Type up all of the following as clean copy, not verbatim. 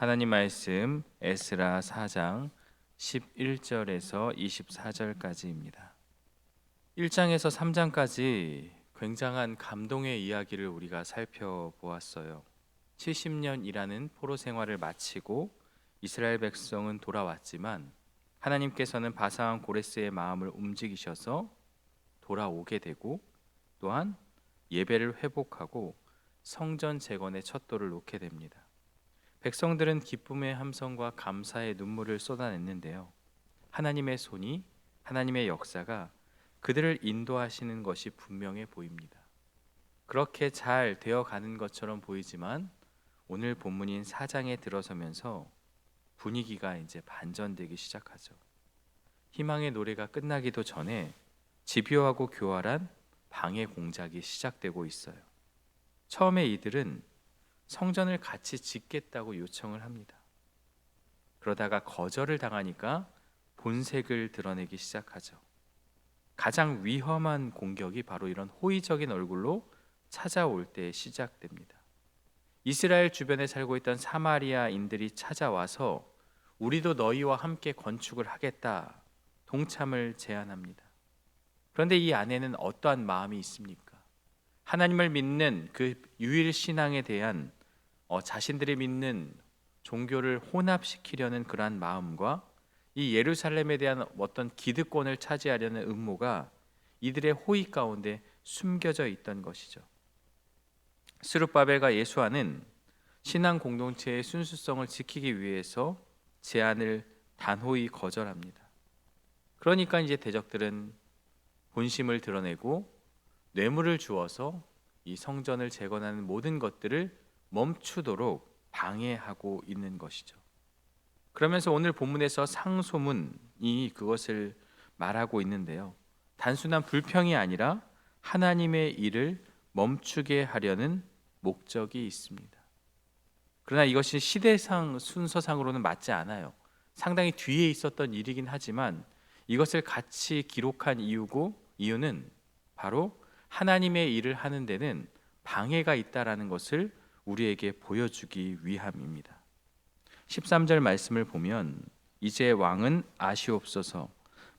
하나님 말씀 에스라 4장 11절에서 24절까지입니다. 1장에서 3장까지 굉장한 감동의 이야기를 우리가 살펴보았어요. 70년이라는 포로 생활을 마치고 이스라엘 백성은 돌아왔지만 하나님께서는 바사왕 고레스의 마음을 움직이셔서 돌아오게 되고 또한 예배를 회복하고 성전 재건의 첫 돌을 놓게 됩니다. 백성들은 기쁨의 함성과 감사의 눈물을 쏟아냈는데요. 하나님의 손이, 하나님의 역사가 그들을 인도하시는 것이 분명해 보입니다. 그렇게 잘 되어가는 것처럼 보이지만 오늘 본문인 4장에 들어서면서 분위기가 이제 반전되기 시작하죠. 희망의 노래가 끝나기도 전에 집요하고 교활한 방해 공작이 시작되고 있어요. 처음에 이들은 성전을 같이 짓겠다고 요청을 합니다. 그러다가 거절을 당하니까 본색을 드러내기 시작하죠. 가장 위험한 공격이 바로 이런 호의적인 얼굴로 찾아올 때 시작됩니다. 이스라엘 주변에 살고 있던 사마리아인들이 찾아와서 우리도 너희와 함께 건축을 하겠다, 동참을 제안합니다. 그런데 이 안에는 어떠한 마음이 있습니까? 하나님을 믿는 그 유일 신앙에 대한 자신들이 믿는 종교를 혼합시키려는 그러한 마음과 이 예루살렘에 대한 어떤 기득권을 차지하려는 음모가 이들의 호의 가운데 숨겨져 있던 것이죠. 스룹바벨과 예수아는 신앙 공동체의 순수성을 지키기 위해서 제안을 단호히 거절합니다. 그러니까 이제 대적들은 본심을 드러내고 뇌물을 주어서 이 성전을 재건하는 모든 것들을 멈추도록 방해하고 있는 것이죠. 그러면서 오늘 본문에서 상소문이 그것을 말하고 있는데요. 단순한 불평이 아니라 하나님의 일을 멈추게 하려는 목적이 있습니다. 그러나 이것이 시대상 순서상으로는 맞지 않아요. 상당히 뒤에 있었던 일이긴 하지만 이것을 같이 기록한 이유는 바로 하나님의 일을 하는 데는 방해가 있다라는 것을 우리에게 보여주기 위함입니다. 13절 말씀을 보면 이제 왕은 아시옵소서,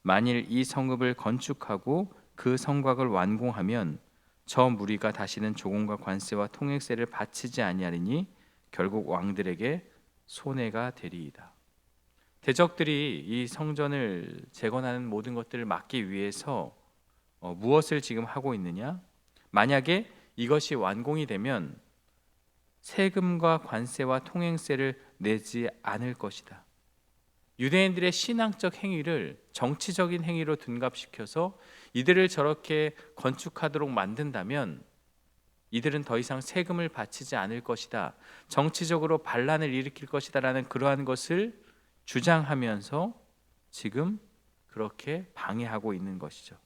만일 이 성읍을 건축하고 그 성곽을 완공하면 저 무리가 다시는 조공과 관세와 통행세를 바치지 아니하리니 결국 왕들에게 손해가 되리이다. 대적들이 이 성전을 재건하는 모든 것들을 막기 위해서 무엇을 지금 하고 있느냐? 만약에 이것이 완공이 되면 세금과 관세와 통행세를 내지 않을 것이다. 유대인들의 신앙적 행위를 정치적인 행위로 둔갑시켜서 이들을 저렇게 건축하도록 만든다면 이들은 더 이상 세금을 바치지 않을 것이다. 정치적으로 반란을 일으킬 것이다 라는 그러한 것을 주장하면서 지금 그렇게 방해하고 있는 것이죠.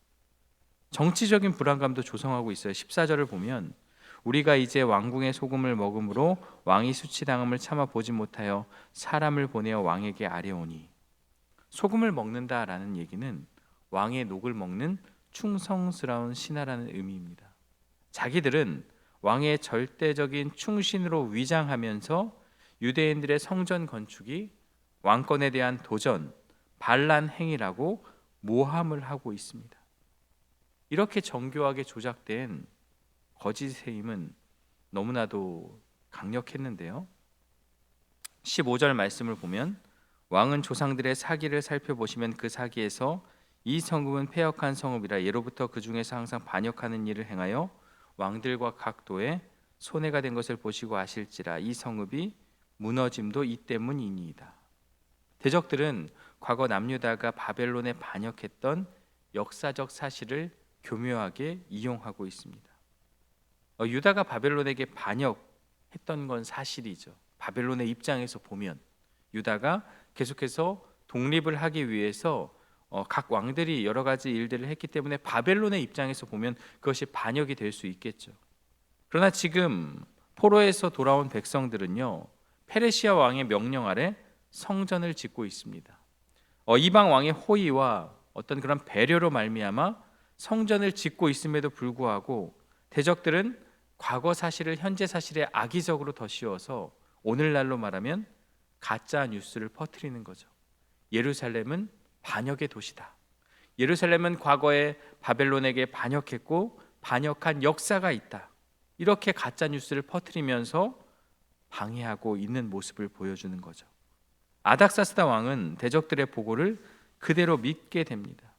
정치적인 불안감도 조성하고 있어요. 14절을 보면 우리가 이제 왕궁의 소금을 먹음으로 왕이 수치당함을 참아 보지 못하여 사람을 보내어 왕에게 아뢰오니, 소금을 먹는다라는 얘기는 왕의 녹을 먹는 충성스러운 신하라는 의미입니다. 자기들은 왕의 절대적인 충신으로 위장하면서 유대인들의 성전 건축이 왕권에 대한 도전, 반란 행위라고 모함을 하고 있습니다. 이렇게 정교하게 조작된 거짓의 힘은 너무나도 강력했는데요. 15절 말씀을 보면 왕은 조상들의 사기를 살펴보시면 그 사기에서 이 성읍은 패역한 성읍이라 예로부터 그 중에서 항상 반역하는 일을 행하여 왕들과 각도에 손해가 된 것을 보시고 아실지라 이 성읍이 무너짐도 이 때문이니이다. 대적들은 과거 남유다가 바벨론에 반역했던 역사적 사실을 교묘하게 이용하고 있습니다. 유다가 바벨론에게 반역했던 건 사실이죠. 바벨론의 입장에서 보면 유다가 계속해서 독립을 하기 위해서 각 왕들이 여러 가지 일들을 했기 때문에 바벨론의 입장에서 보면 그것이 반역이 될 수 있겠죠. 그러나 지금 포로에서 돌아온 백성들은요, 페르시아 왕의 명령 아래 성전을 짓고 있습니다. 이방 왕의 호의와 어떤 그런 배려로 말미암아 성전을 짓고 있음에도 불구하고 대적들은 과거 사실을 현재 사실에 악의적으로 덧씌워서 오늘날로 말하면 가짜 뉴스를 퍼뜨리는 거죠. 예루살렘은 반역의 도시다. 예루살렘은 과거에 바벨론에게 반역했고 반역한 역사가 있다. 이렇게 가짜 뉴스를 퍼뜨리면서 방해하고 있는 모습을 보여주는 거죠. 아닥사스다 왕은 대적들의 보고를 그대로 믿게 됩니다.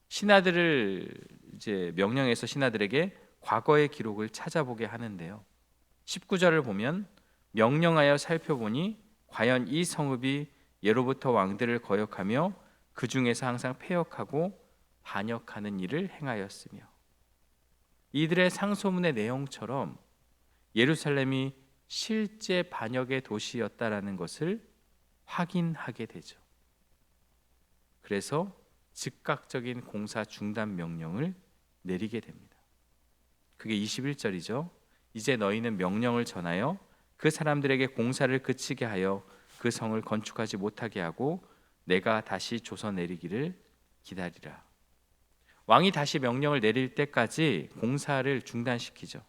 신하들을 이제 명령해서 신하들에게 과거의 기록을 찾아보게 하는데요. 19절을 보면 명령하여 살펴보니 과연 이 성읍이 예로부터 왕들을 거역하며 그 중에서 항상 패역하고 반역하는 일을 행하였으며, 이들의 상소문의 내용처럼 예루살렘이 실제 반역의 도시였다라는 것을 확인하게 되죠. 그래서 즉각적인 공사 중단 명령을 내리게 됩니다. 그게 21절이죠. 이제 너희는 명령을 전하여 그 사람들에게 공사를 그치게 하여 그 성을 건축하지 못하게 하고 내가 다시 조서 내리기를 기다리라. 왕이 다시 명령을 내릴 때까지 공사를 중단시키죠.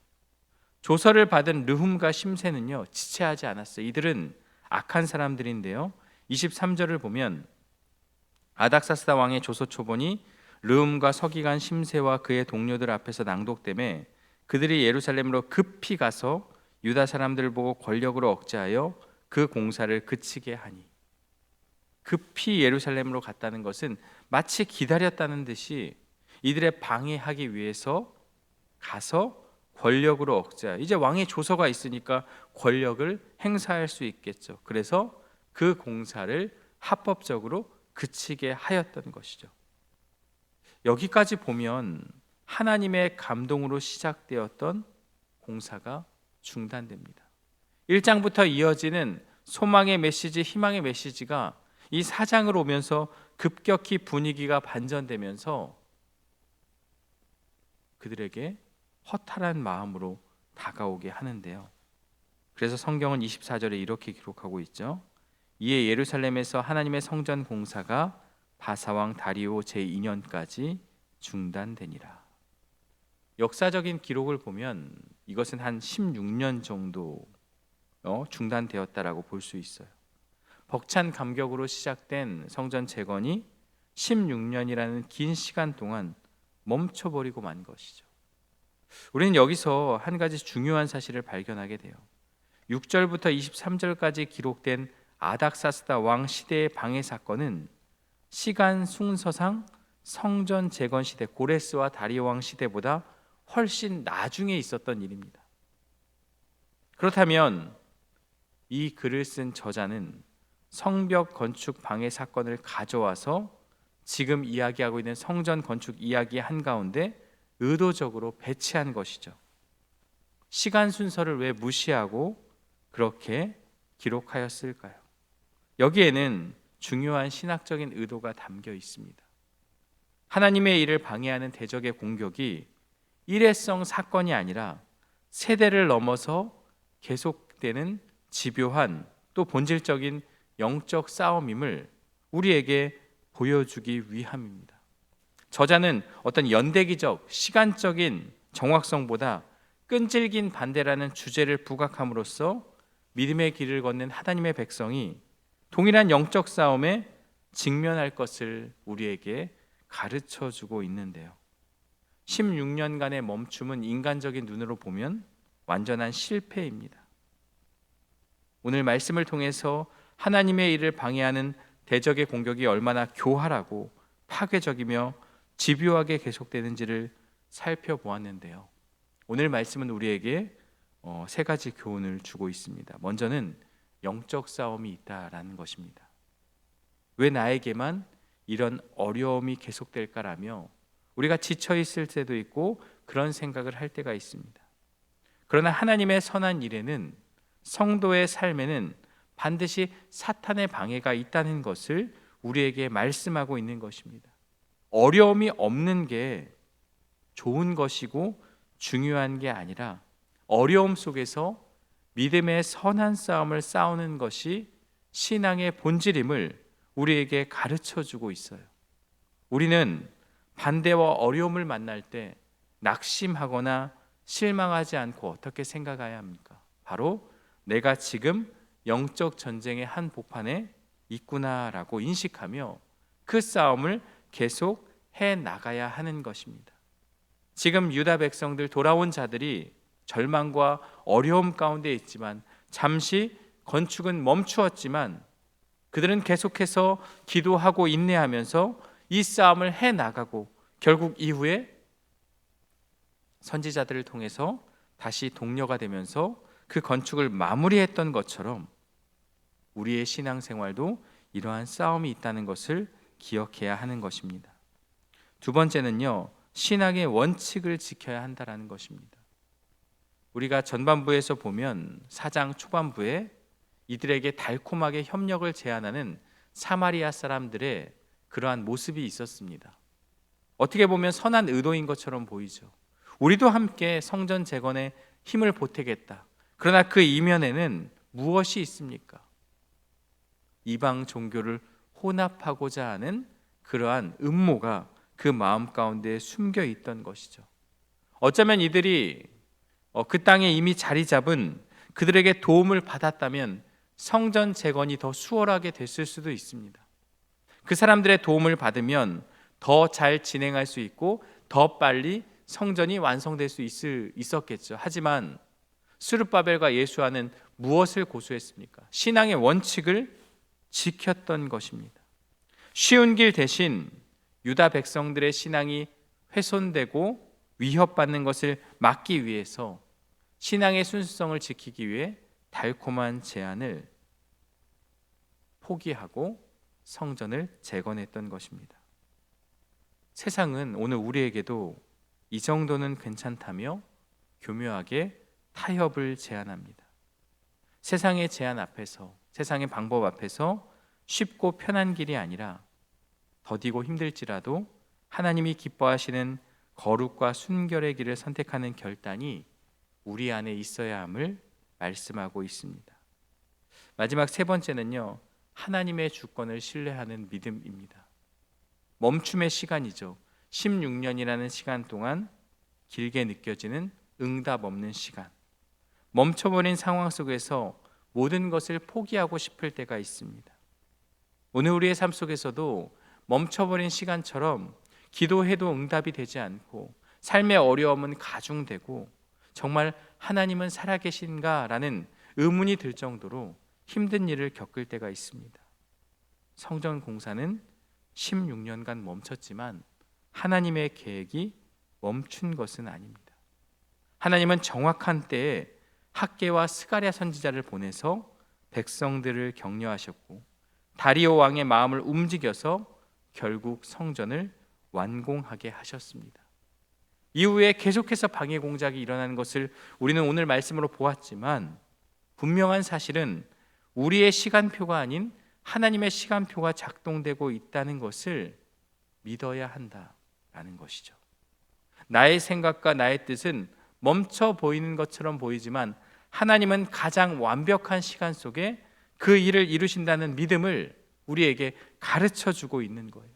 조서를 받은 르훔과 심새는요, 지체하지 않았어요. 이들은 악한 사람들인데요. 23절을 보면 아닥사스다 왕의 조서 초본이 르훔과 서기관 심새와 그의 동료들 앞에서 낭독되매 그들이 예루살렘으로 급히 가서 유다 사람들을 보고 권력으로 억제하여 그 공사를 그치게 하니, 급히 예루살렘으로 갔다는 것은 마치 기다렸다는 듯이 이들의 방해하기 위해서 가서 권력으로 억제하여, 이제 왕의 조서가 있으니까 권력을 행사할 수 있겠죠. 그래서 그 공사를 합법적으로 그치게 하였던 것이죠. 여기까지 보면 하나님의 감동으로 시작되었던 공사가 중단됩니다. 1장부터 이어지는 소망의 메시지, 희망의 메시지가 이 4장을 오면서 급격히 분위기가 반전되면서 그들에게 허탈한 마음으로 다가오게 하는데요. 그래서 성경은 24절에 이렇게 기록하고 있죠. 이에 예루살렘에서 하나님의 성전 공사가 바사왕 다리오 제2년까지 중단되니라. 역사적인 기록을 보면 이것은 한 16년 정도 중단되었다라고 볼 수 있어요. 벅찬 감격으로 시작된 성전 재건이 16년이라는 긴 시간 동안 멈춰버리고 만 것이죠. 우리는 여기서 한 가지 중요한 사실을 발견하게 돼요. 6절부터 23절까지 기록된 아닥사스다 왕 시대의 방해 사건은 시간 순서상 성전 재건 시대 고레스와 다리오 왕 시대보다 훨씬 나중에 있었던 일입니다. 그렇다면 이 글을 쓴 저자는 성벽 건축 방해 사건을 가져와서 지금 이야기하고 있는 성전 건축 이야기 한가운데 의도적으로 배치한 것이죠. 시간 순서를 왜 무시하고 그렇게 기록하였을까요? 여기에는 중요한 신학적인 의도가 담겨 있습니다. 하나님의 일을 방해하는 대적의 공격이 일회성 사건이 아니라 세대를 넘어서 계속되는 집요한 또 본질적인 영적 싸움임을 우리에게 보여주기 위함입니다. 저자는 어떤 연대기적 시간적인 정확성보다 끈질긴 반대라는 주제를 부각함으로써 믿음의 길을 걷는 하나님의 백성이 동일한 영적 싸움에 직면할 것을 우리에게 가르쳐주고 있는데요. 16년간의 멈춤은 인간적인 눈으로 보면 완전한 실패입니다. 오늘 말씀을 통해서 하나님의 일을 방해하는 대적의 공격이 얼마나 교활하고 파괴적이며 집요하게 계속되는지를 살펴보았는데요. 오늘 말씀은 우리에게 세 가지 교훈을 주고 있습니다. 먼저는 영적 싸움이 있다라는 것입니다. 왜 나에게만 이런 어려움이 계속될까라며 우리가 지쳐 있을 때도 있고 그런 생각을 할 때가 있습니다. 그러나 하나님의 선한 일에는, 성도의 삶에는 반드시 사탄의 방해가 있다는 것을 우리에게 말씀하고 있는 것입니다. 어려움이 없는 게 좋은 것이고 중요한 게 아니라 어려움 속에서 믿음의 선한 싸움을 싸우는 것이 신앙의 본질임을 우리에게 가르쳐주고 있어요. 우리는 반대와 어려움을 만날 때 낙심하거나 실망하지 않고 어떻게 생각해야 합니까? 바로 내가 지금 영적 전쟁의 한 복판에 있구나라고 인식하며 그 싸움을 계속 해 나가야 하는 것입니다. 지금 유다 백성들, 돌아온 자들이 절망과 어려움 가운데 있지만 잠시 건축은 멈추었지만 그들은 계속해서 기도하고 인내하면서 이 싸움을 해 나가고 결국 이후에 선지자들을 통해서 다시 동료가 되면서 그 건축을 마무리했던 것처럼 우리의 신앙생활도 이러한 싸움이 있다는 것을 기억해야 하는 것입니다. 두 번째는요, 신앙의 원칙을 지켜야 한다는 것입니다. 우리가 전반부에서 보면 4장 초반부에 이들에게 달콤하게 협력을 제안하는 사마리아 사람들의 그러한 모습이 있었습니다. 어떻게 보면 선한 의도인 것처럼 보이죠. 우리도 함께 성전 재건에 힘을 보태겠다. 그러나 그 이면에는 무엇이 있습니까? 이방 종교를 혼합하고자 하는 그러한 음모가 그 마음 가운데 숨겨 있던 것이죠. 어쩌면 이들이 그 땅에 이미 자리 잡은 그들에게 도움을 받았다면 성전 재건이 더 수월하게 됐을 수도 있습니다. 그 사람들의 도움을 받으면 더 잘 진행할 수 있고 더 빨리 성전이 완성될 수 있었겠죠. 하지만 스룹바벨과 예수아는 무엇을 고수했습니까? 신앙의 원칙을 지켰던 것입니다. 쉬운 길 대신 유다 백성들의 신앙이 훼손되고 위협받는 것을 막기 위해서 신앙의 순수성을 지키기 위해 달콤한 제안을 포기하고 성전을 재건했던 것입니다. 세상은 오늘 우리에게도 이 정도는 괜찮다며 교묘하게 타협을 제안합니다. 세상의 제안 앞에서, 세상의 방법 앞에서 쉽고 편한 길이 아니라 더디고 힘들지라도 하나님이 기뻐하시는 거룩과 순결의 길을 선택하는 결단이 우리 안에 있어야 함을 말씀하고 있습니다. 마지막 세 번째는요, 하나님의 주권을 신뢰하는 믿음입니다. 멈춤의 시간이죠. 16년이라는 시간 동안 길게 느껴지는 응답 없는 시간, 멈춰버린 상황 속에서 모든 것을 포기하고 싶을 때가 있습니다. 오늘 우리의 삶 속에서도 멈춰버린 시간처럼 기도해도 응답이 되지 않고 삶의 어려움은 가중되고 정말 하나님은 살아계신가라는 의문이 들 정도로 힘든 일을 겪을 때가 있습니다. 성전 공사는 16년간 멈췄지만 하나님의 계획이 멈춘 것은 아닙니다. 하나님은 정확한 때에 학개와 스가랴 선지자를 보내서 백성들을 격려하셨고 다리오 왕의 마음을 움직여서 결국 성전을 완공하게 하셨습니다. 이후에 계속해서 방해 공작이 일어나는 것을 우리는 오늘 말씀으로 보았지만 분명한 사실은 우리의 시간표가 아닌 하나님의 시간표가 작동되고 있다는 것을 믿어야 한다라는 것이죠. 나의 생각과 나의 뜻은 멈춰 보이는 것처럼 보이지만 하나님은 가장 완벽한 시간 속에 그 일을 이루신다는 믿음을 우리에게 가르쳐 주고 있는 거예요.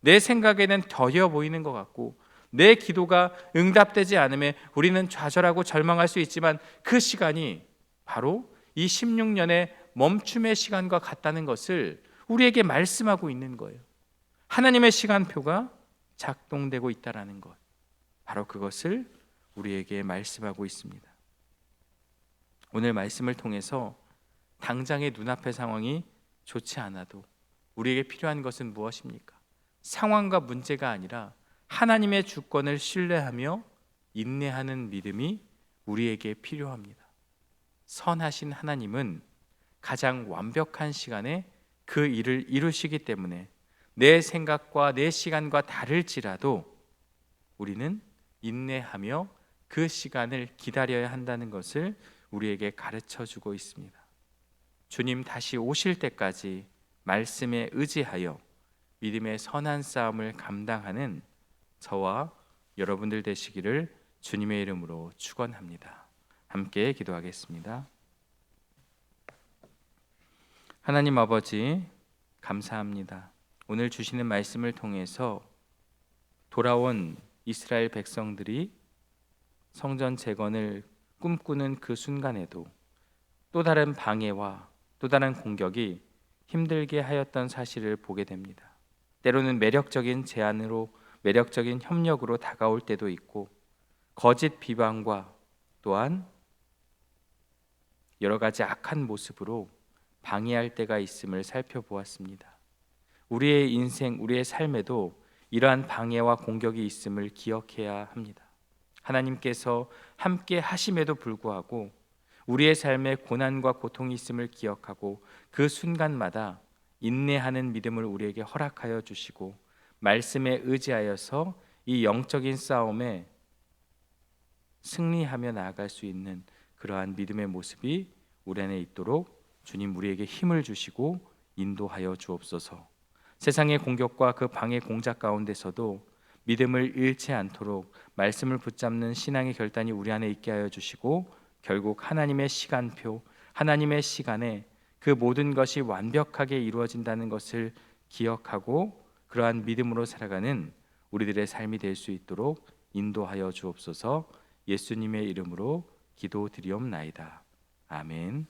내 생각에는 더뎌 보이는 것 같고 내 기도가 응답되지 않음에 우리는 좌절하고 절망할 수 있지만 그 시간이 바로 이 16년의 멈춤의 시간과 같다는 것을 우리에게 말씀하고 있는 거예요. 하나님의 시간표가 작동되고 있다는 것, 바로 그것을 우리에게 말씀하고 있습니다. 오늘 말씀을 통해서 당장의 눈앞의 상황이 좋지 않아도 우리에게 필요한 것은 무엇입니까? 상황과 문제가 아니라 하나님의 주권을 신뢰하며 인내하는 믿음이 우리에게 필요합니다. 선하신 하나님은 가장 완벽한 시간에 그 일을 이루시기 때문에 내 생각과 내 시간과 다를지라도 우리는 인내하며 그 시간을 기다려야 한다는 것을 우리에게 가르쳐 주고 있습니다. 주님 다시 오실 때까지 말씀에 의지하여 믿음의 선한 싸움을 감당하는 저와 여러분들 되시기를 주님의 이름으로 축원합니다. 함께 기도하겠습니다. 하나님 아버지, 감사합니다. 오늘 주시는 말씀을 통해서 돌아온 이스라엘 백성들이 성전 재건을 꿈꾸는 그 순간에도 또 다른 방해와 또 다른 공격이 힘들게 하였던 사실을 보게 됩니다. 때로는 매력적인 제안으로, 매력적인 협력으로 다가올 때도 있고, 거짓 비방과 또한 여러 가지 악한 모습으로 방해할 때가 있음을 살펴보았습니다. 우리의 인생, 우리의 삶에도 이러한 방해와 공격이 있음을 기억해야 합니다. 하나님께서 함께 하심에도 불구하고 우리의 삶에 고난과 고통이 있음을 기억하고 그 순간마다 인내하는 믿음을 우리에게 허락하여 주시고 말씀에 의지하여서 이 영적인 싸움에 승리하며 나아갈 수 있는 그러한 믿음의 모습이 우리 안에 있도록 주님 우리에게 힘을 주시고 인도하여 주옵소서. 세상의 공격과 그 방해 공작 가운데서도 믿음을 잃지 않도록 말씀을 붙잡는 신앙의 결단이 우리 안에 있게 하여 주시고, 결국 하나님의 시간표, 하나님의 시간에 그 모든 것이 완벽하게 이루어진다는 것을 기억하고 그러한 믿음으로 살아가는 우리들의 삶이 될 수 있도록 인도하여 주옵소서. 예수님의 이름으로 기도드리옵나이다. 아멘.